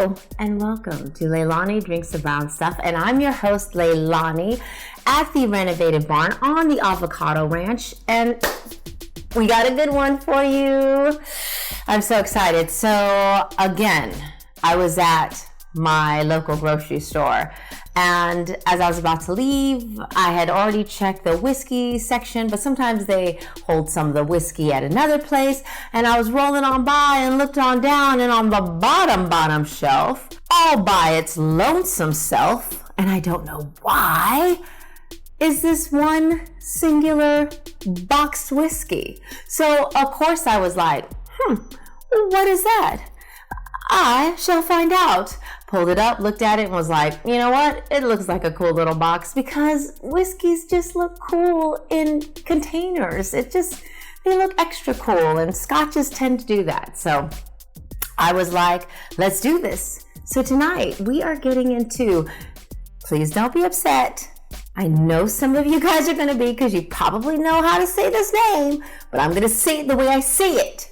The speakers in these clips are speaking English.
Hello, and welcome to Leilani Drinks the Brown Stuff, and I'm your host, Leilani, at the renovated barn on the Avocado Ranch, and we got a good one for you. I'm so excited. So, again, I was at my local grocery store, and as I was about to leave, I had already checked the whiskey section, but sometimes they hold some of the whiskey at another place, and I was rolling on by and looked on down, and on the bottom shelf, all by its lonesome self, and I don't know why, is this one singular boxed whiskey. So, of course, I was like, what is that? I shall find out. Pulled it up, looked at it, and was like, you know what? It looks like a cool little box because whiskeys just look cool in containers. They look extra cool, and scotches tend to do that. So I was like, let's do this. So tonight we are getting into, please don't be upset. I know some of you guys are going to be because you probably know how to say this name, but I'm going to say it the way I say it.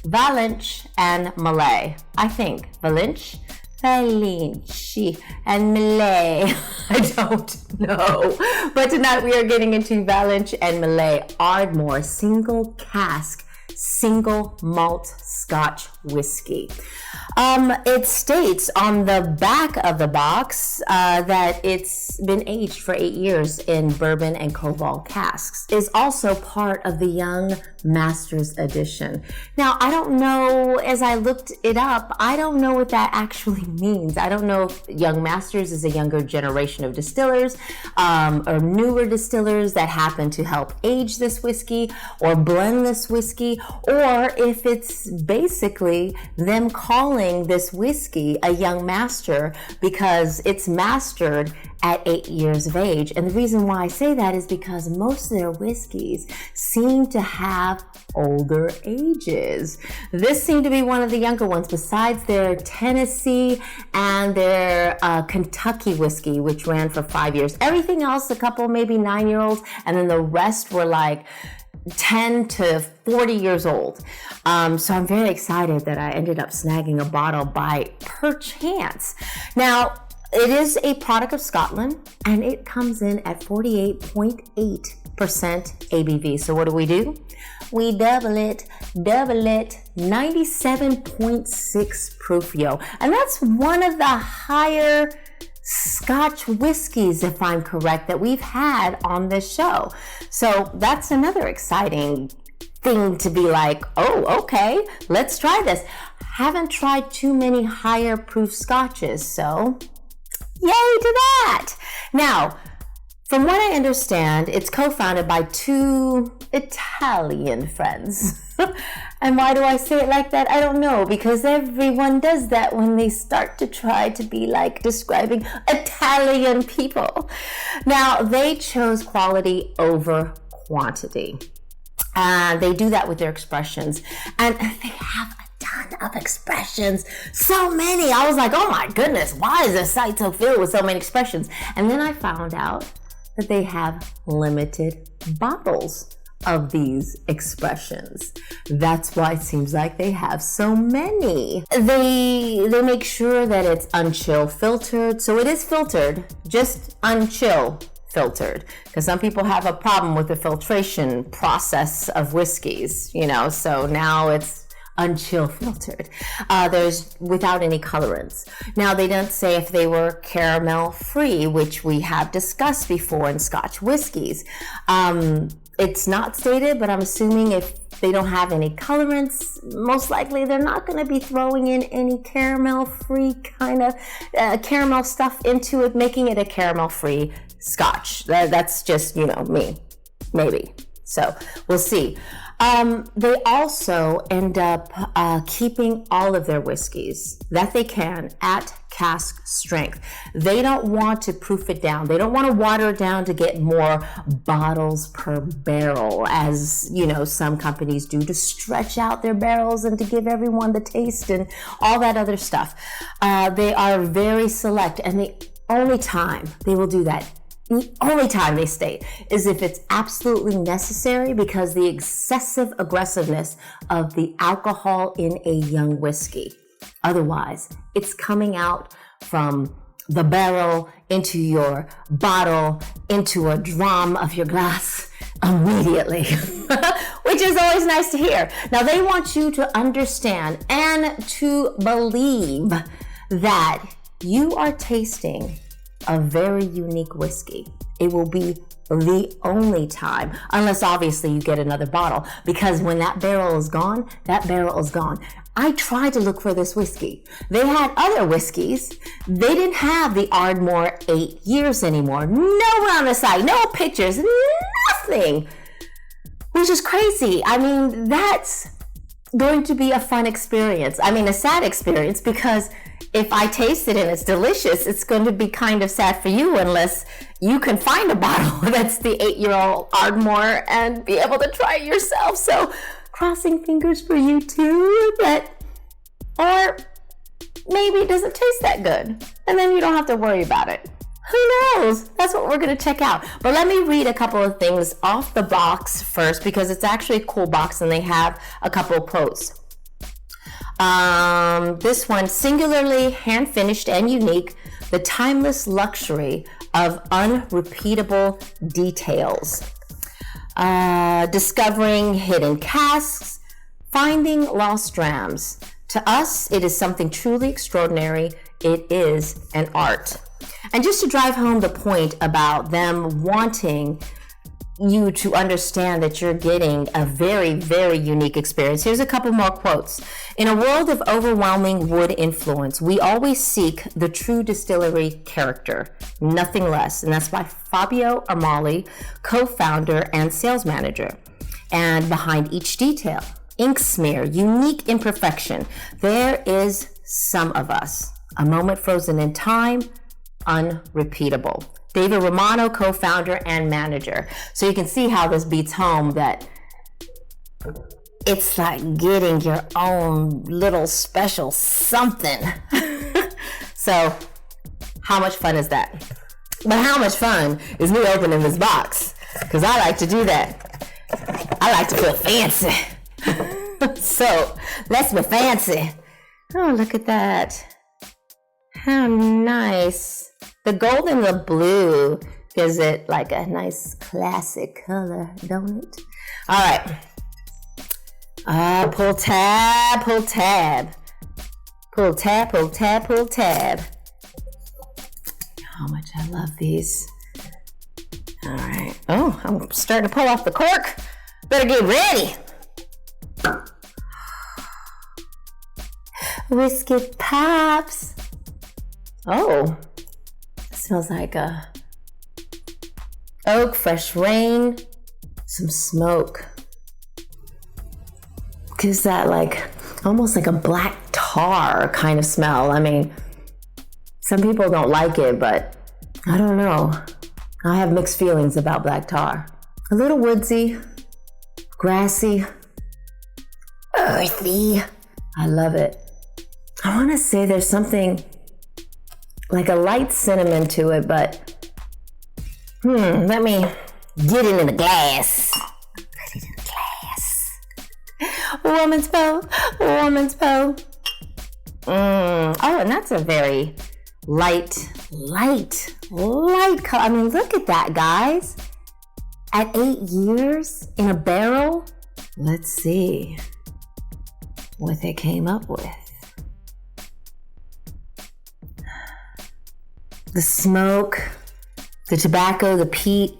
Valinch and Mallet. I think Valinch, and Mallet. I don't know. But tonight we are getting into Valinch and Mallet Ardmore single cask, single malt Scotch whiskey. It states on the back of the box that it's been aged for 8 years in bourbon and cobalt casks. Is also part of the Young Masters edition. Now, I don't know, as I looked it up, I don't know what that actually means. I don't know if Young Masters is a younger generation of distillers or newer distillers that happen to help age this whiskey or blend this whiskey, or if it's basically them calling this whiskey a young master because it's mastered at 8 years of age. And the reason why I say that is because most of their whiskeys seem to have older ages. This seemed to be one of the younger ones besides their Tennessee and their Kentucky whiskey, which ran for 5 years. Everything else, a couple maybe 9-year-olds, and then the rest were like 10 to 40 years old. So I'm very excited that I ended up snagging a bottle by perchance. Now, it is a product of Scotland, and it comes in at 48.8% ABV. So what do? We double it, 97.6 proof, yo. And that's one of the higher Scotch whiskeys, if I'm correct, that we've had on this show. So that's another exciting thing to be like, oh, okay, let's try this. Haven't tried too many higher proof scotches, so yay to that. Now, from what I understand, it's co-founded by 2 Italian friends. And why do I say it like that? I don't know, because everyone does that when they start to try to be like describing Italian people. Now, they chose quality over quantity. They do that with their expressions. And they have a ton of expressions. So many. I was like, oh my goodness, why is this site so filled with so many expressions? And then I found out that they have limited bottles of these expressions. That's why it seems like they have so many. They make sure that it's unchill filtered. So it is filtered, just unchill filtered, because some people have a problem with the filtration process of whiskeys, so now it's unchill filtered. There's without any colorants. Now, they don't say if they were caramel free, which we have discussed before in Scotch whiskeys. It's not stated, but I'm assuming if they don't have any colorants, most likely they're not going to be throwing in any caramel-free kind of caramel stuff into it, making it a caramel-free Scotch. That's just, me, maybe. So we'll see. They also end up keeping all of their whiskeys that they can at cask strength. They don't want to proof it down. They don't want to water it down to get more bottles per barrel, as some companies do, to stretch out their barrels and to give everyone the taste and all that other stuff. They are very select, and the only time they will do that, the only time they state, is if it's absolutely necessary, because the excessive aggressiveness of the alcohol in a young whiskey. Otherwise, it's coming out from the barrel into your bottle, into a drum of your glass immediately, which is always nice to hear. Now, they want you to understand and to believe that you are tasting a very unique whiskey. It will be the only time, unless obviously you get another bottle, because when that barrel is gone, that barrel is gone. I tried to look for this whiskey. They had other whiskeys. They didn't have the Ardmore 8 years anymore. Nowhere on the site, no pictures, nothing, which is crazy. I mean, that's going to be a fun experience. I mean, a sad experience, because if I taste it and it's delicious, it's going to be kind of sad for you unless you can find a bottle that's the 8-year-old Ardmore and be able to try it yourself. So crossing fingers for you too, or maybe it doesn't taste that good and then you don't have to worry about it. Who knows? That's what we're going to check out. But let me read a couple of things off the box first, because it's actually a cool box and they have a couple of quotes. This one, singularly hand-finished and unique, the timeless luxury of unrepeatable details. Discovering hidden casks, finding lost drams. To us, it is something truly extraordinary. It is an art. And just to drive home the point about them wanting you to understand that you're getting a very, very unique experience, here's a couple more quotes. In a world of overwhelming wood influence, we always seek the true distillery character, nothing less. And that's by Fabio Armali, co-founder and sales manager. And behind each detail, ink smear, unique imperfection, there is some of us. A moment frozen in time, unrepeatable. David Romano, co-founder and manager. So you can see how this beats home that it's like getting your own little special something. So how much fun is that? But how much fun is me opening this box? Because I like to do that. I like to feel fancy. So let's be fancy. Oh, look at that. How nice. The gold and the blue gives it like a nice classic color, don't it? All right. Pull tab, pull tab. Pull tab, pull tab, pull tab. How much I love these. All right. Oh, I'm starting to pull off the cork. Better get ready. Whiskey pops. Oh. Smells like a oak, fresh rain, some smoke. Gives that like almost like a black tar kind of smell. I mean, some people don't like it, but I don't know. I have mixed feelings about black tar. A little woodsy, grassy, earthy. I love it. I want to say there's something like a light cinnamon to it, but let me get it in a glass. Put it in a glass. Woman's Poe, woman's Poe. Oh, and that's a very light color. I mean, look at that, guys. At 8 years in a barrel, let's see what they came up with. The smoke, the tobacco, the peat,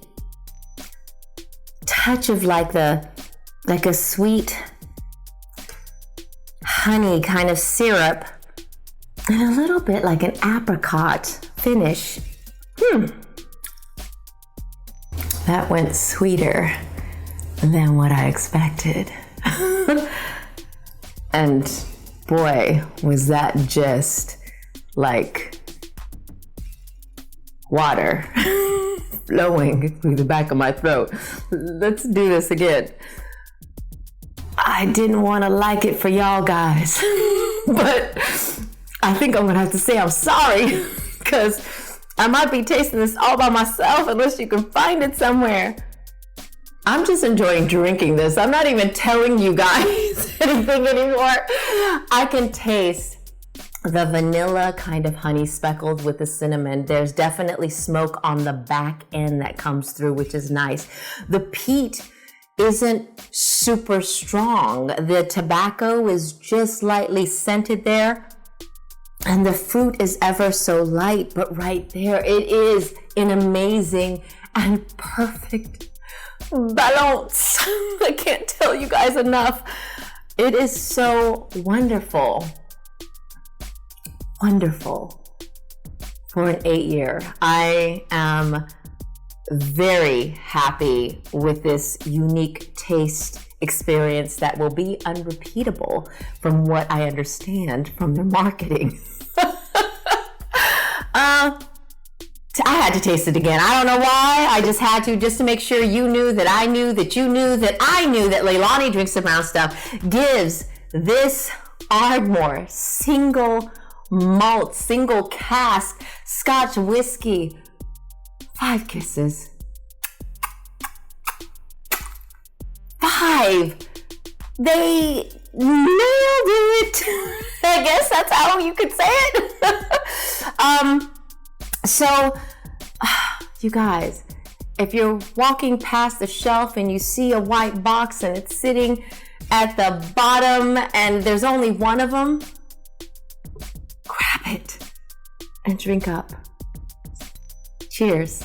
touch of like a sweet honey kind of syrup, and a little bit like an apricot finish. That went sweeter than what I expected. And boy, was that just like water flowing through the back of my throat. Let's do this again. I didn't want to like it for y'all guys, but I think I'm gonna have to say I'm sorry, because I might be tasting this all by myself unless you can find it somewhere. I'm just enjoying drinking this. I'm not even telling you guys anything anymore. I can taste the vanilla kind of honey speckled with the cinnamon. There's definitely smoke on the back end that comes through, which is nice. The peat isn't super strong. The tobacco is just lightly scented there. And the fruit is ever so light, but right there, it is an amazing and perfect balance. I can't tell you guys enough. It is so wonderful. Wonderful for an 8-year. I am very happy with this unique taste experience that will be unrepeatable from what I understand from their marketing. I had to taste it again. I don't know why. I just had to, just to make sure you knew that I knew that you knew that I knew that Leilani Drinks the Brown Stuff gives this Ardmore single malt, single cask Scotch whiskey 5 kisses. 5. They nailed it. I guess that's how you could say it. So, you guys, if you're walking past the shelf and you see a white box and it's sitting at the bottom and there's only one of them, grab it and drink up. Cheers.